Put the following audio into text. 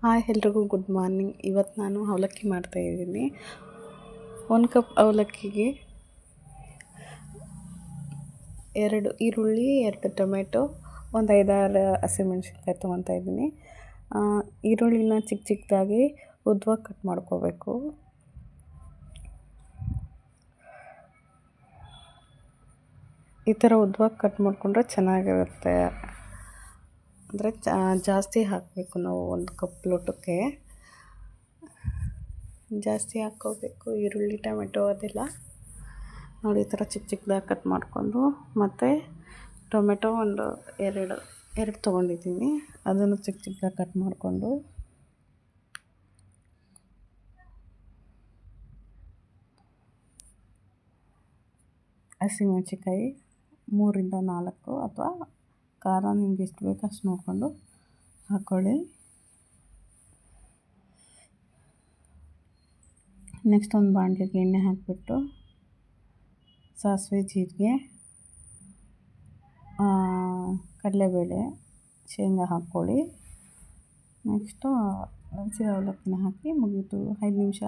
Hi ಎಲ್ರಿಗೂ good morning. ಇವತ್ತು ನಾನು ಅವಲಕ್ಕಿ ಮಾಡ್ತಾಯಿದ್ದೀನಿ. 1 ಕಪ್ ಅವಲಕ್ಕಿಗೆ 2 ಈರುಳ್ಳಿ, 2 ಟೊಮೆಟೊ, ಒಂದು 5-6 ಹಸಿಮೆಣ್ಸಿನ್ಕಾಯಿ ತೊಗೊತಾ ಇದ್ದೀನಿ. ಈರುಳ್ಳಿನ ಚಿಕ್ಕ ಚಿಕ್ಕದಾಗಿ ಉದ್ದವಾಗಿ ಕಟ್ ಮಾಡ್ಕೋಬೇಕು. ಈ ಥರ ಉದ್ದವಾಗಿ ಕಟ್ ಮಾಡಿಕೊಂಡ್ರೆ ಚೆನ್ನಾಗಿರುತ್ತೆ. ಅಂದರೆ ಜಾಸ್ತಿ ಹಾಕಬೇಕು, ನಾವು 1 ಕಪ್ ಲೋಟಕ್ಕೆ ಜಾಸ್ತಿ ಹಾಕ್ಕೋಬೇಕು. ಈರುಳ್ಳಿ, ಟೊಮೆಟೊ ಅದೆಲ್ಲ ನೋಡಿ ಈ ಥರ ಚಿಕ್ಕ ಚಿಕ್ಕದಾಗಿ ಕಟ್ ಮಾಡಿಕೊಂಡು, ಮತ್ತು ಟೊಮೆಟೊ ಒಂದು ಎರಡು ತೊಗೊಂಡಿದ್ದೀನಿ, ಅದನ್ನು ಚಿಕ್ಕ ಚಿಕ್ಕದಾಗಿ ಕಟ್ ಮಾಡಿಕೊಂಡು, ಹಸಿಮೆಣ್ಸಿನ್ಕಾಯಿ 3-4 ಅಥವಾ ಖಾರ ನಿಮ್ಗೆ ಎಷ್ಟು ಬೇಕೋ ಅಷ್ಟು ನೋಡಿಕೊಂಡು ಹಾಕ್ಕೊಳ್ಳಿ. ನೆಕ್ಸ್ಟ್ ಒಂದು ಬಾಣಲಿಗೆ ಎಣ್ಣೆ ಹಾಕಿಬಿಟ್ಟು ಸಾಸಿವೆ, ಜೀರಿಗೆ, ಕಡಲೆಬೇಳೆ, ಶೇಂಗಾ ಹಾಕ್ಕೊಳ್ಳಿ. ನೆಕ್ಸ್ಟು ನೆನೆಸಿರೋ ಅವಲಕ್ಕಿನ ಹಾಕಿ ಮುಗೀತು. 5 ನಿಮಿಷ